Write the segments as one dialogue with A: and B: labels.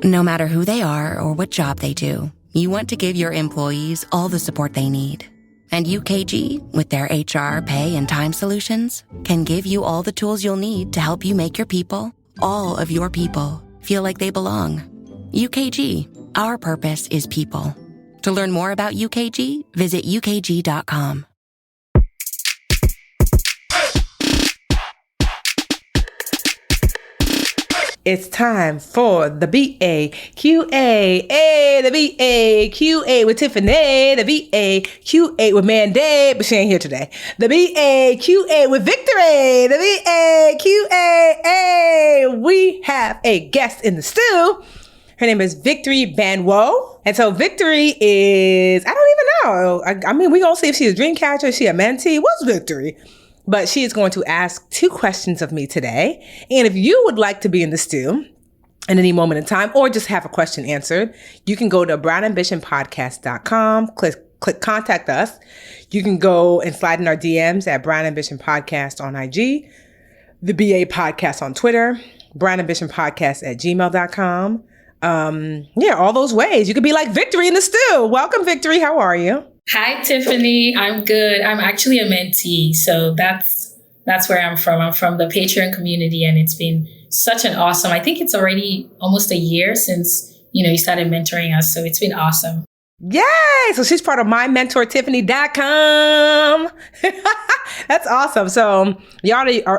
A: No matter who they are or what job they do, you want to give your employees all the support they need. And UKG, with their HR, pay, and time solutions, can give you all the tools you'll need to help you make your people, all of your people, feel like they belong. UKG, our purpose is people. To learn more about UKG, visit ukg.com.
B: It's time for the BAQA. The BAQA with Tiffany. The BAQA with Manday, but she ain't here today. The BAQA with Victory. The BAQA. We have a guest in the stew. Her name is Victory Banwo. And so Victory is, I don't even know. I mean, we're going to see if she's a dream catcher, is she a mentee? What's Victory? But she is going to ask 2 questions of me today. And if you would like to be in the stew at any moment in time or just have a question answered, you can go to brownambitionpodcast.com, click contact us. You can go and slide in our DMs at Brown Ambition Podcast on IG, the BA Podcast on Twitter, brownambitionpodcast@gmail.com. All those ways. You could be like Victory in the stew. Welcome, Victory. How are you?
C: Hi, Tiffany. I'm good. I'm actually a mentee. So that's where I'm from. I'm from the Patreon community, and it's been such an awesome, I think it's already almost a year since, you started mentoring us. So it's been awesome.
B: Yay! So she's part of mymentortiffany.com. That's awesome. So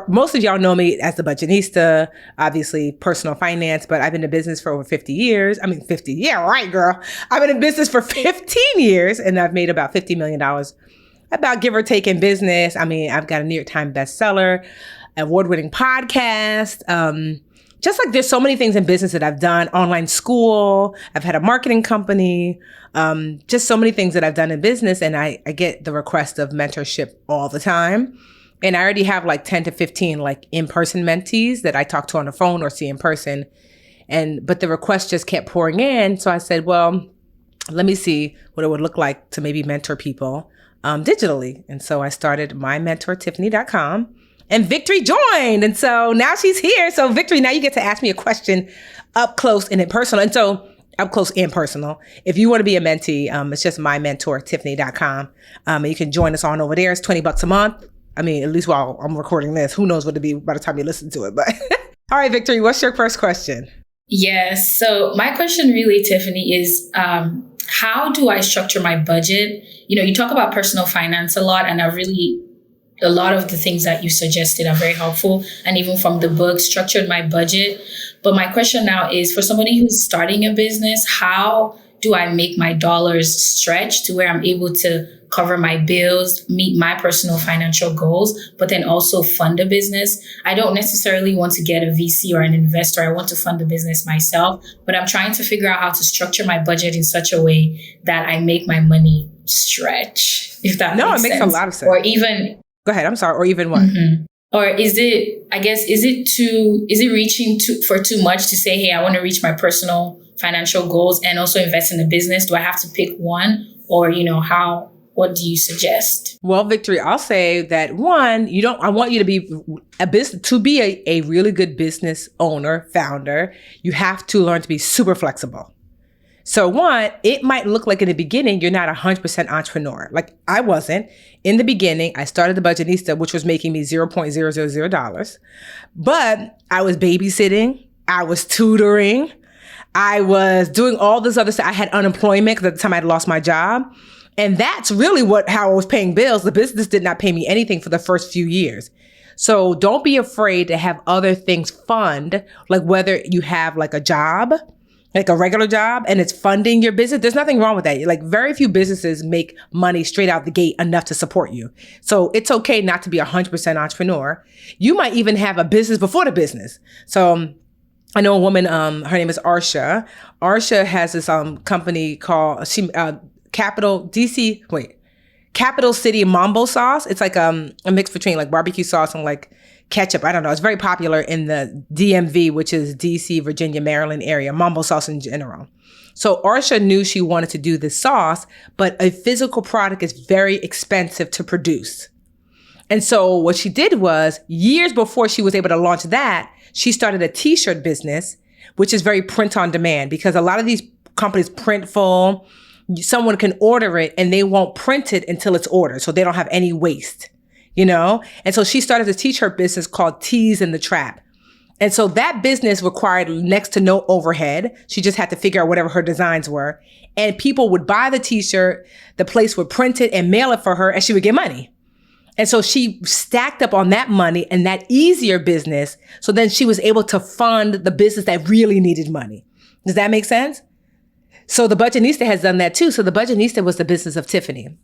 B: most of y'all know me as the Budgetnista, obviously personal finance, but I've been in business for over 50 years. I mean, 50. Yeah, right, girl. I've been in business for 15 years and I've made about $50 million, about give or take in business. I mean, I've got a New York Times bestseller, award-winning podcast. Just like there's so many things in business that I've done, online school, I've had a marketing company, just so many things that I've done in business. And I get the request of mentorship all the time. And I already have like 10 to 15 like in-person mentees that I talk to on the phone or see in person. But the request just kept pouring in. So I said, well, let me see what it would look like to maybe mentor people digitally. And so I started mymentortiffany.com. And Victory joined. And so now she's here. So Victory, now you get to ask me a question up close and personal. And so up close and personal. If you want to be a mentee, it's just mymentortiffany.com. And you can join us on over there. It's $20 a month. I mean, at least while I'm recording this, who knows what it'll be by the time you listen to it. But all right, Victory, what's your first question?
C: Yes. So my question really, Tiffany, is how do I structure my budget? You talk about personal finance a lot, and a lot of the things that you suggested are very helpful. And even from the book, structured my budget. But my question now is, for somebody who's starting a business, how do I make my dollars stretch to where I'm able to cover my bills, meet my personal financial goals, but then also fund a business? I don't necessarily want to get a VC or an investor. I want to fund the business myself, but I'm trying to figure out how to structure my budget in such a way that I make my money stretch, if that makes sense. No, it makes
B: a lot of sense.
C: Or even...
B: Go ahead. I'm sorry. Or even what?
C: Mm-hmm. Or is it reaching for too much to say, hey, I want to reach my personal financial goals and also invest in the business? Do I have to pick one? Or, what do you suggest?
B: Well, Victory, I'll say that one, I want you to be a really good business owner, founder. You have to learn to be super flexible. So one, it might look like in the beginning, you're not 100% entrepreneur. Like I wasn't. In the beginning, I started the Budgetnista, which was making me $0.000. But I was babysitting. I was tutoring. I was doing all this other stuff. I had unemployment because at the time I'd lost my job. And that's really how I was paying bills. The business did not pay me anything for the first few years. So don't be afraid to have other things fund, like whether you have like a job, like a regular job, and it's funding your business. There's nothing wrong with that. Like very few businesses make money straight out the gate enough to support you. So it's okay not to be 100% entrepreneur. You might even have a business before the business. So I know a woman, her name is Arsha. Arsha has this company called Capital City Mambo sauce. It's like a mix between like barbecue sauce and like ketchup. I don't know. It's very popular in the DMV, which is DC, Virginia, Maryland area, mambo sauce in general. So Arsha knew she wanted to do this sauce, but a physical product is very expensive to produce. And so what she did was, years before she was able to launch that, she started a t-shirt business which is very print on demand, because a lot of these companies print full. Someone can order it and they won't print it until it's ordered. So they don't have any waste, And so she started to teach her business called Tease in the Trap. And so that business required next to no overhead. She just had to figure out whatever her designs were. And people would buy the t-shirt, the place would print it and mail it for her, and she would get money. And so she stacked up on that money and that easier business. So then she was able to fund the business that really needed money. Does that make sense? So the Budgetnista has done that too. So the Budgetnista was the business of Tiffany,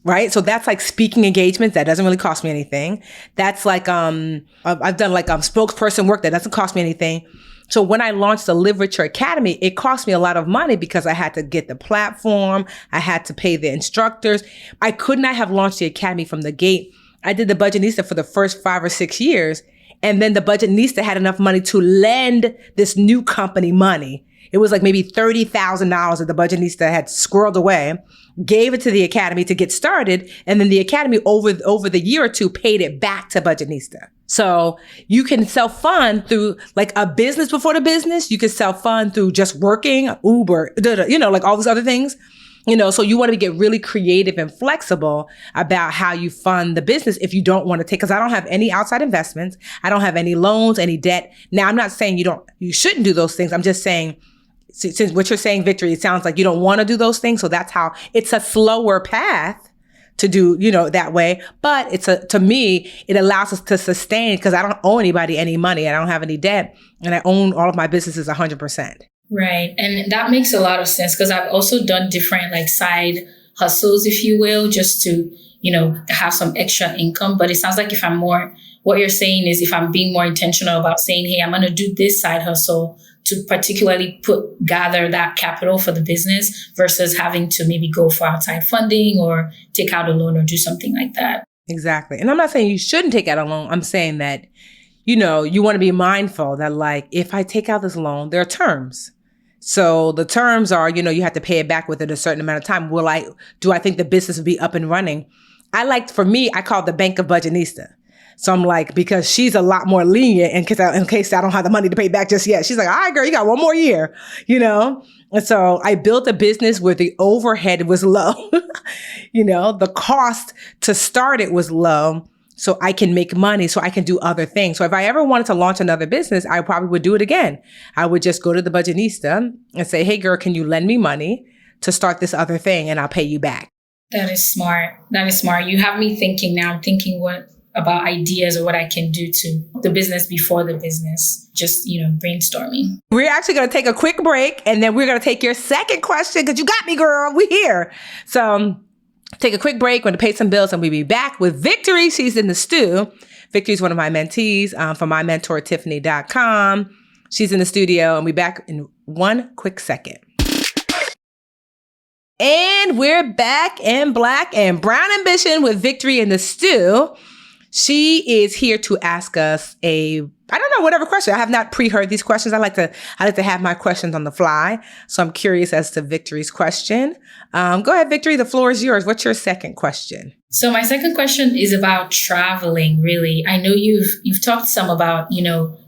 B: right? So that's like speaking engagements. That doesn't really cost me anything. That's like, I've done like spokesperson work that doesn't cost me anything. So when I launched the Live Richer Academy, it cost me a lot of money because I had to get the platform. I had to pay the instructors. I could not have launched the Academy from the gate. I did the Budgetnista for the first 5 or 6 years. And then the Budgetnista had enough money to lend this new company money. It was like maybe $30,000 that the Budgetnista had squirreled away, gave it to the Academy to get started. And then the Academy over the year or two paid it back to Budgetnista. So you can self-fund through like a business before the business. You can self-fund through just working, Uber, like all these other things. So you want to get really creative and flexible about how you fund the business if you don't want to take, because I don't have any outside investments. I don't have any loans, any debt. Now, I'm not saying you shouldn't do those things. I'm just saying, since what you're saying, Victory, it sounds like you don't want to do those things. So that's how it's a slower path to do, that way. But to me, it allows us to sustain, because I don't owe anybody any money. I don't have any debt, and I own all of my businesses 100%.
C: Right. And that makes a lot of sense, because I've also done different like side hustles, if you will, just to, have some extra income. But it sounds like what you're saying is if I'm being more intentional about saying, hey, I'm going to do this side hustle to particularly gather that capital for the business versus having to maybe go for outside funding or take out a loan or do something like that.
B: Exactly. And I'm not saying you shouldn't take out a loan. I'm saying that, you want to be mindful that like, if I take out this loan, there are terms. So the terms are, you have to pay it back within a certain amount of time. Do I think the business will be up and running? For me, I call it the Bank of Budgetnista. So I'm like, because she's a lot more lenient in case I don't have the money to pay back just yet. She's like, all right, girl, you got one more year, And so I built a business where the overhead was low. The cost to start it was low. So I can make money, so I can do other things. So if I ever wanted to launch another business, I probably would do it again. I would just go to the Budgetnista and say, hey, girl, can you lend me money to start this other thing, and I'll pay you back. That is smart.
C: You have me thinking now. I'm thinking about ideas or what I can do to the business before the business. Just, brainstorming.
B: We're actually going to take a quick break, and then we're going to take your second question, because you got me, girl. We here. So take a quick break. We're going to pay some bills, and we'll be back with Victory. She's in the stew. Victory is one of my mentees from mymentortiffany.com. She's in the studio, and we'll be back in one quick second. And we're back in Black and Brown Ambition with Victory in the stew. She is here to ask us whatever question. I have not pre-heard these questions. I like to have my questions on the fly. So I'm curious as to Victory's question. Go ahead, Victory. The floor is yours. What's your second question?
C: So my second question is about traveling, really. I know you've talked some about,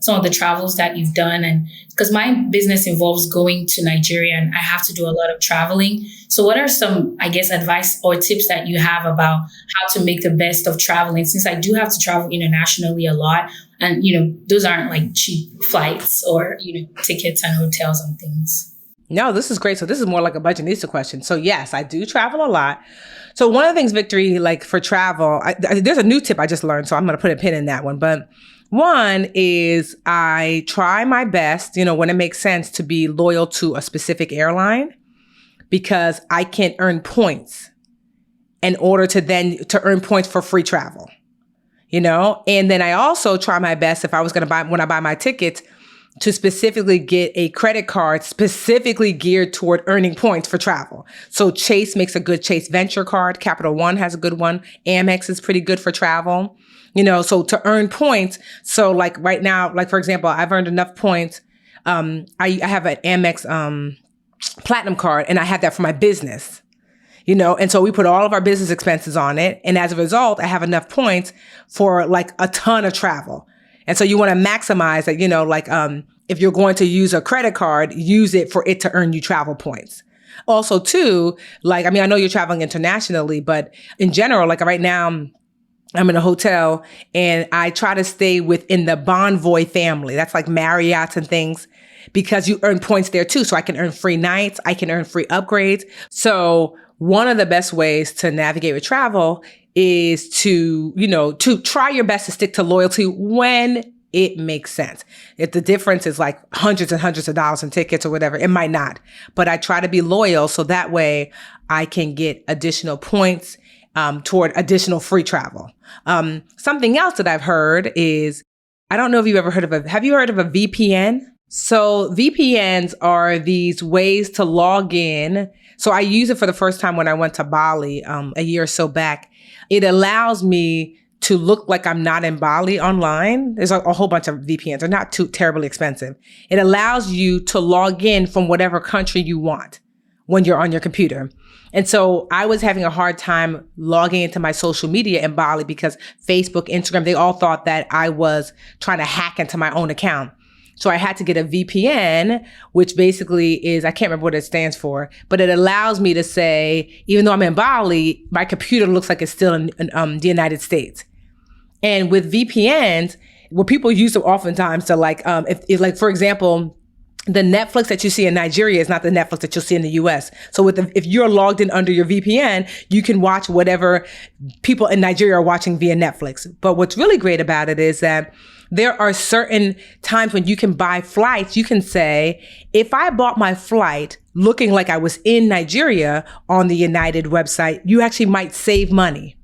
C: some of the travels that you've done, and because my business involves going to Nigeria and I have to do a lot of traveling. So what are some, advice or tips that you have about how to make the best of traveling, since I do have to travel internationally a lot, and, those aren't like cheap flights or, tickets and hotels and things.
B: No, this is great. So this is more like a Budgetnista question. So yes, I do travel a lot. So one of the things, Victory, like for travel, there's a new tip I just learned, so I'm going to put a pin in that one. But one is I try my best, when it makes sense, to be loyal to a specific airline, because I can earn points in order to earn points for free travel, And then I also try my best, if I was going to when I buy my tickets, to specifically get a credit card specifically geared toward earning points for travel. So Chase makes a good Chase Venture card. Capital One has a good one. Amex is pretty good for travel, so to earn points. So like right now, like for example, I've earned enough points. I have an Amex Platinum card, and I have that for my business, and so we put all of our business expenses on it. And as a result, I have enough points for like a ton of travel. And so you want to maximize that, if you're going to use a credit card, use it for it to earn you travel points. Also, too, like, I mean, I know you're traveling internationally, but in general, like right now, I'm in a hotel and I try to stay within the Bonvoy family. That's like Marriott's and things, because you earn points there too. So I can earn free nights. I can earn free upgrades. So one of the best ways to navigate with travel is to, to try your best to stick to loyalty when it makes sense. If the difference is like hundreds and hundreds of dollars in tickets or whatever, it might not. But I try to be loyal so that way I can get additional points toward additional free travel. Something else that I've heard is, I don't know if you've ever heard of have you heard of a VPN? So VPNs are these ways to log in. So I used it for the first time when I went to Bali a year or so back. It allows me to look like I'm not in Bali online. There's a whole bunch of VPNs. They're not too terribly expensive. It allows you to log in from whatever country you want when you're on your computer. And so I was having a hard time logging into my social media in Bali because Facebook, Instagram, they all thought that I was trying to hack into my own account. So I had to get a VPN, which basically is, I can't remember what it stands for, but it allows me to say, even though I'm in Bali, my computer looks like it's still in the United States. And with VPNs, what people use them oftentimes to like, if like, for example, the Netflix that you see in Nigeria is not the Netflix that you'll see in the US. So if you're logged in under your VPN, you can watch whatever people in Nigeria are watching via Netflix. But what's really great about it is that there are certain times when you can buy flights. You can say, if I bought my flight looking like I was in Nigeria on the United website, you actually might save money.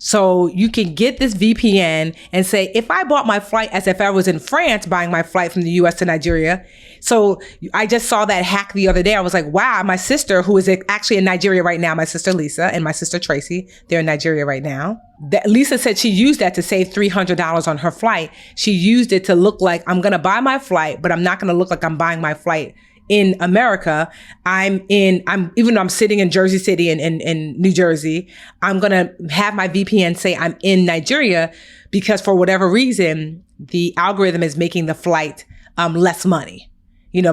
B: So you can get this VPN and say, if I bought my flight as if I was in France buying my flight from the US to Nigeria. So I just saw that hack the other day. I was like, wow, my sister, who is actually in Nigeria right now, my sister Lisa and my sister Tracy, they're in Nigeria right now. Lisa said she used that to save $300 on her flight. She used it to look like, I'm going to buy my flight, but I'm not going to look like I'm buying my flight in America. Even though I'm sitting in Jersey City in New Jersey, I'm going to have my VPN say I'm in Nigeria because for whatever reason, the algorithm is making the flight less money,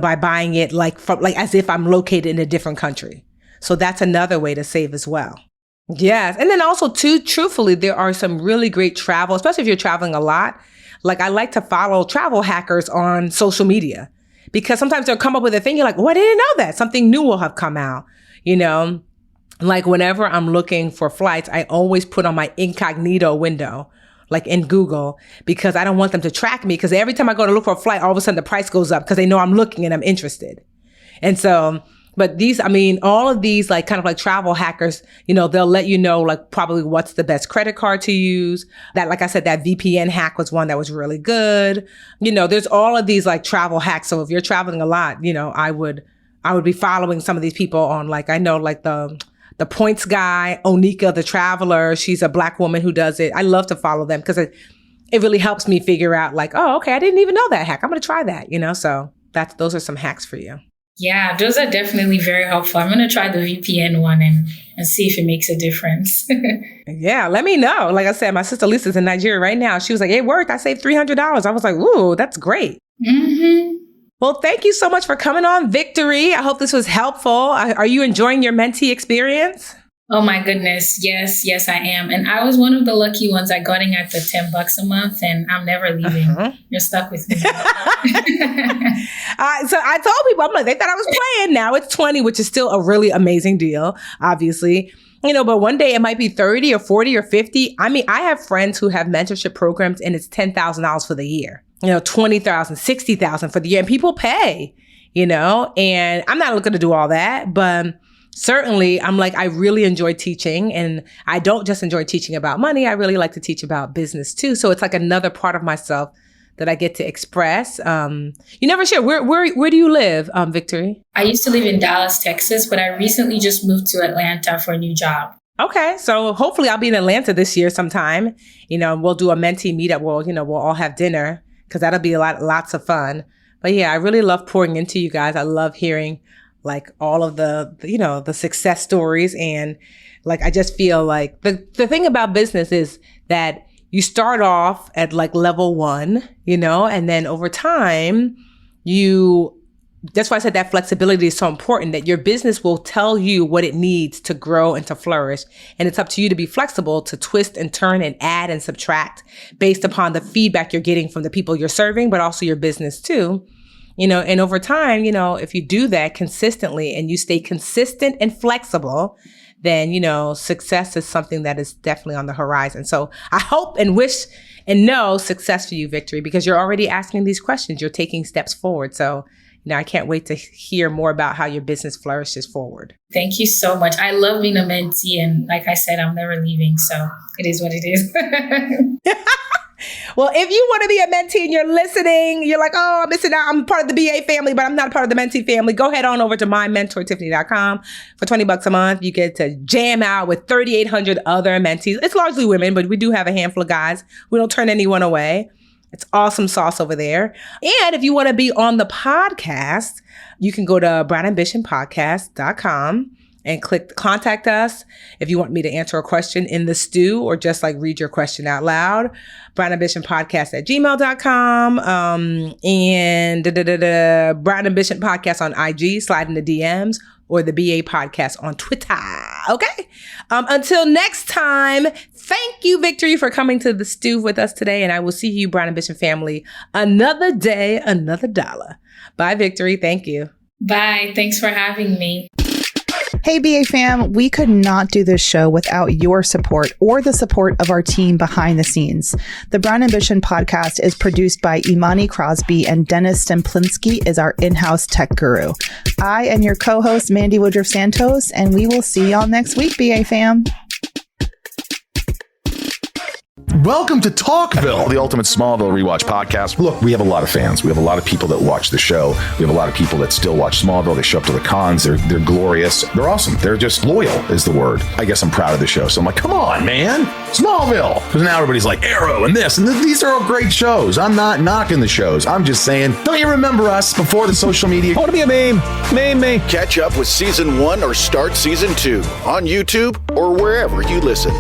B: by buying it like as if I'm located in a different country. So that's another way to save as well. Yes. And then also too, truthfully, there are some really great travel, especially if you're traveling a lot. Like I like to follow travel hackers on social media. Because sometimes they'll come up with a thing, you're like, oh, I didn't know that. Something new will have come out, Like whenever I'm looking for flights, I always put on my incognito window, like in Google, because I don't want them to track me. Because every time I go to look for a flight, all of a sudden the price goes up because they know I'm looking and I'm interested. And so, but all of these like kind of like travel hackers, they'll let you know like probably what's the best credit card to use. That, like I said, that VPN hack was one that was really good. There's all of these like travel hacks. So if you're traveling a lot, I would be following some of these people on like, I know like the points guy, Onika, the traveler. She's a Black woman who does it. I love to follow them because it really helps me figure out like, oh, okay, I didn't even know that hack. I'm going to try that, So those are some hacks for you.
C: Yeah, those are definitely very helpful. I'm going to try the VPN one and see if it makes a difference.
B: Yeah, let me know. Like I said, my sister Lisa's in Nigeria right now. She was like, it worked. I saved $300. I was like, ooh, that's great.
C: Mm-hmm.
B: Well, thank you so much for coming on, Victory. I hope this was helpful. Are you enjoying your mentee experience?
C: Oh my goodness. Yes, I am. And I was one of the lucky ones. I got in at the $10 a month and I'm never leaving. Uh-huh. You're stuck with me.
B: So I told people, I'm like, they thought I was playing. Now it's 20, which is still a really amazing deal, obviously. But one day it might be 30 or 40 or 50. I mean, I have friends who have mentorship programs and it's $10,000 for the year, $20,000, $60,000 for the year. And people pay, and I'm not looking to do all that, but certainly, I'm like, I really enjoy teaching, and I don't just enjoy teaching about money. I really like to teach about business too. So it's like another part of myself that I get to express. You never share. Where do you live, Victory?
C: I used to live in Dallas, Texas, but I recently just moved to Atlanta for a new job.
B: Okay, so hopefully I'll be in Atlanta this year sometime. We'll do a mentee meetup. We'll all have dinner because that'll be lots of fun. But yeah, I really love pouring into you guys. I love hearing like all of the success stories. And like, I just feel like the thing about business is that you start off at like level 1, and then over time, that's why I said that flexibility is so important, that your business will tell you what it needs to grow and to flourish. And it's up to you to be flexible, to twist and turn and add and subtract based upon the feedback you're getting from the people you're serving, but also your business too. And over time, if you do that consistently and you stay consistent and flexible, then, success is something that is definitely on the horizon. So I hope and wish and know success for you, Victory, because you're already asking these questions. You're taking steps forward. So I can't wait to hear more about how your business flourishes forward.
C: Thank you so much. I love being a mentee. And like I said, I'm never leaving. So it is what it is.
B: Well, if you want to be a mentee and you're listening, you're like, oh, I'm missing out. I'm part of the BA family, but I'm not part of the mentee family. Go head on over to mymentortiffany.com. For $20 a month, you get to jam out with 3,800 other mentees. It's largely women, but we do have a handful of guys. We don't turn anyone away. It's awesome sauce over there. And if you want to be on the podcast, you can go to brownambitionpodcast.com and click contact us. If you want me to answer a question in the stew or just read your question out loud, brownambitionpodcast@gmail.com. And Brown Ambition Podcast on IG, slide in the DMs, or the BA Podcast on Twitter. Okay. Until next time, thank you, Victory, for coming to the stew with us today. And I will see you, Brown Ambition family, another day, another dollar. Bye, Victory. Thank you.
C: Bye. Thanks for having me.
D: Hey, BA fam, we could not do this show without your support or the support of our team behind the scenes. The Brown Ambition podcast is produced by Imani Crosby, and Dennis Stemplinsky is our in-house tech guru. I am your co-host, Mandy Woodruff Santos, and we will see y'all next week, BA fam.
E: Welcome to Talkville, the ultimate Smallville rewatch podcast. Look, we have a lot of fans. We have a lot of people that watch the show. We have a lot of people that still watch Smallville. They show up to the cons. They're glorious. They're awesome. They're just loyal is the word. I guess I'm proud of the show. So I'm like, come on, man. Smallville. Because now everybody's like, Arrow and this. And these are all great shows. I'm not knocking the shows. I'm just saying, don't you remember us before the social media?
F: I want to be a meme. Meme.
G: Catch up with season 1 or start season 2 on YouTube or wherever you listen.